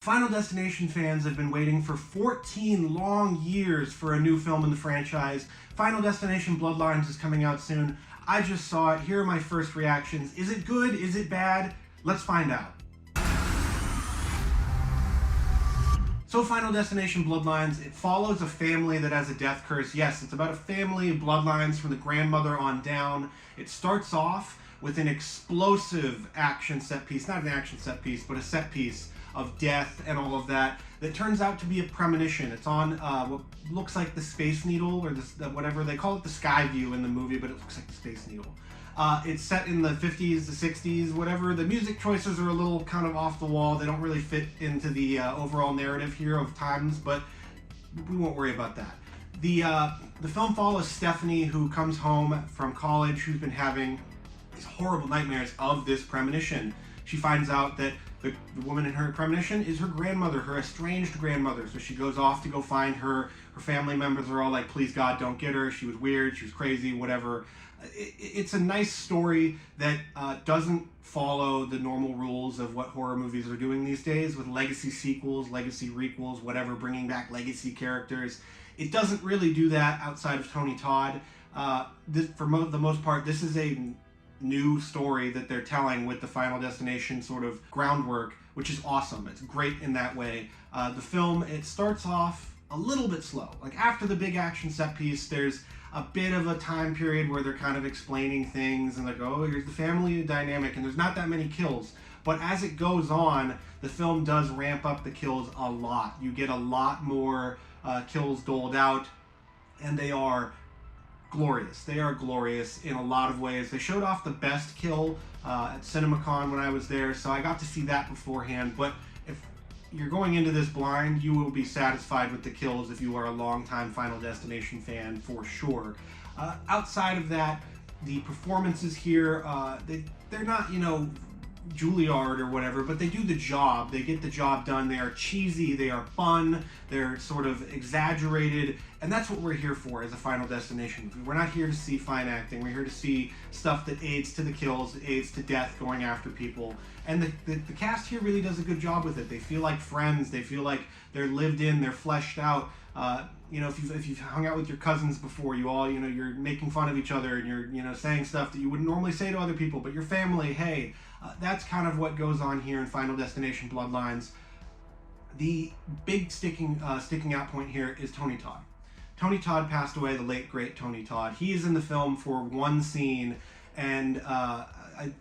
Final Destination fans have been waiting for 14 long years for a new film in the franchise. Final Destination Bloodlines is coming out soon. I just saw it. Here are my first reactions. Is it good? Is it bad? Let's find out. So Final Destination Bloodlines, it follows a family that has a death curse. Yes, it's about a family of bloodlines from the grandmother on down. It starts off with an explosive action set piece, not an action set piece, but a set piece of death and all of that turns out to be a premonition. It's on what looks like the Space Needle, or whatever they call it, the Sky View in the movie, but it looks like the Space Needle. It's set in the 50s, the 60s, whatever. The music choices are a little kind of off the wall. They don't really fit into the overall narrative here of times, but we won't worry about that. The film follows Stephanie, who comes home from college, who's been having these horrible nightmares of this premonition. She finds out that the woman in her premonition is her grandmother, her estranged grandmother. So she goes off to go find her. Her family members are all like, please God, don't get her. She was weird, she was crazy, whatever. It's a nice story that doesn't follow the normal rules of what horror movies are doing these days with legacy sequels, legacy requels, whatever, bringing back legacy characters. It doesn't really do that outside of Tony Todd. For the most part, this is a new story that they're telling with the Final Destination sort of groundwork, which is awesome. It's great in that way. The film, it starts off a little bit slow. Like after the big action set piece, there's a bit of a time period where they're kind of explaining things and like, oh, here's the family dynamic, and there's not that many kills. But as it goes on, the film does ramp up the kills a lot. You get a lot more kills doled out, and they are glorious. They are glorious in a lot of ways. They showed off the best kill at CinemaCon when I was there, so I got to see that beforehand. But if you're going into this blind, you will be satisfied with the kills if you are a longtime Final Destination fan, for sure. Outside of that, the performances here, they're not, Juilliard or whatever, but they do the job. They get the job done. They are cheesy, they are fun, they're sort of exaggerated, and that's what we're here for as a Final Destination movie. We're not here to see fine acting. We're here to see stuff that aids to the kills, aids to death, going after people. And the cast here really does a good job with it. They feel like friends. They feel like they're lived in, they're fleshed out. If you've hung out with your cousins before, you all, you're making fun of each other and you're, saying stuff that you wouldn't normally say to other people, but your family, hey, that's kind of what goes on here in Final Destination Bloodlines. The big sticking out point here is Tony Todd. Tony Todd passed away, the late, great Tony Todd. He is in the film for one scene, and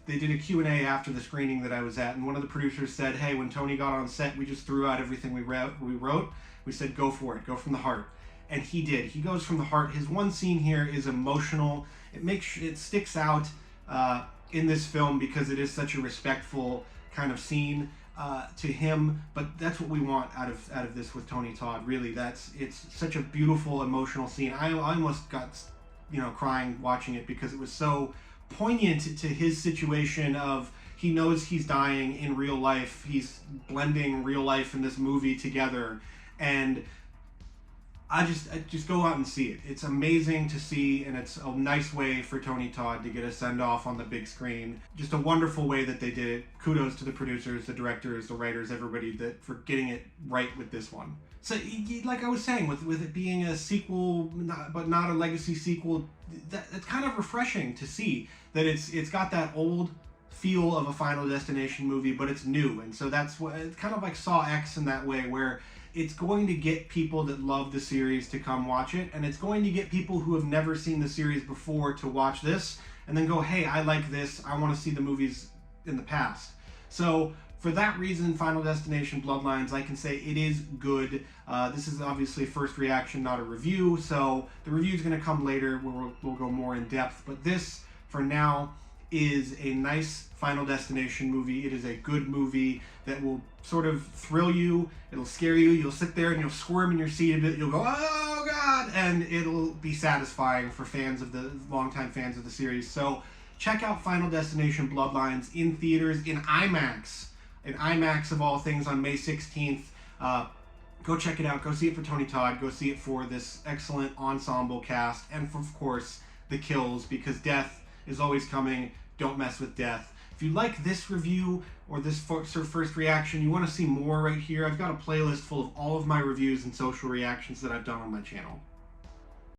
they did a Q&A after the screening that I was at, and one of the producers said, hey, when Tony got on set, we just threw out everything we wrote. We said, go for it, go from the heart. And he did. He goes from the heart. His one scene here is emotional. It sticks out in this film because it is such a respectful kind of scene to him. But that's what we want out of this with Tony Todd. Really, it's such a beautiful, emotional scene. I almost got crying watching it because it was so poignant to his situation of, he knows he's dying in real life. He's blending real life and this movie together. And I just go out and see it. It's amazing to see, and it's a nice way for Tony Todd to get a send-off on the big screen. Just a wonderful way that they did it. Kudos to the producers, the directors, the writers, everybody for getting it right with this one. So, like I was saying, with it being a sequel, but not a legacy sequel, it's kind of refreshing to see that it's got that old feel of a Final Destination movie, but it's new. And so that's what it's kind of like Saw X in that way, where it's going to get people that love the series to come watch it, and it's going to get people who have never seen the series before to watch this and then go, hey, I like this, I want to see the movies in the past. So for that reason, Final Destination Bloodlines, I can say it is good. This is obviously a first reaction, not a review, so the review is going to come later where we'll go more in depth, but this, for now, is a nice Final Destination movie. It is a good movie that will sort of thrill you. It'll scare you. You'll sit there and you'll squirm in your seat a bit. You'll go, oh God! And it'll be satisfying for longtime fans of the series. So check out Final Destination Bloodlines in theaters, in IMAX. In IMAX of all things on May 16th. Go check it out. Go see it for Tony Todd. Go see it for this excellent ensemble cast. And for, of course, the kills, because death is always coming. Don't mess with death. If you like this review or this first reaction, you want to see more right here, I've got a playlist full of all of my reviews and social reactions that I've done on my channel.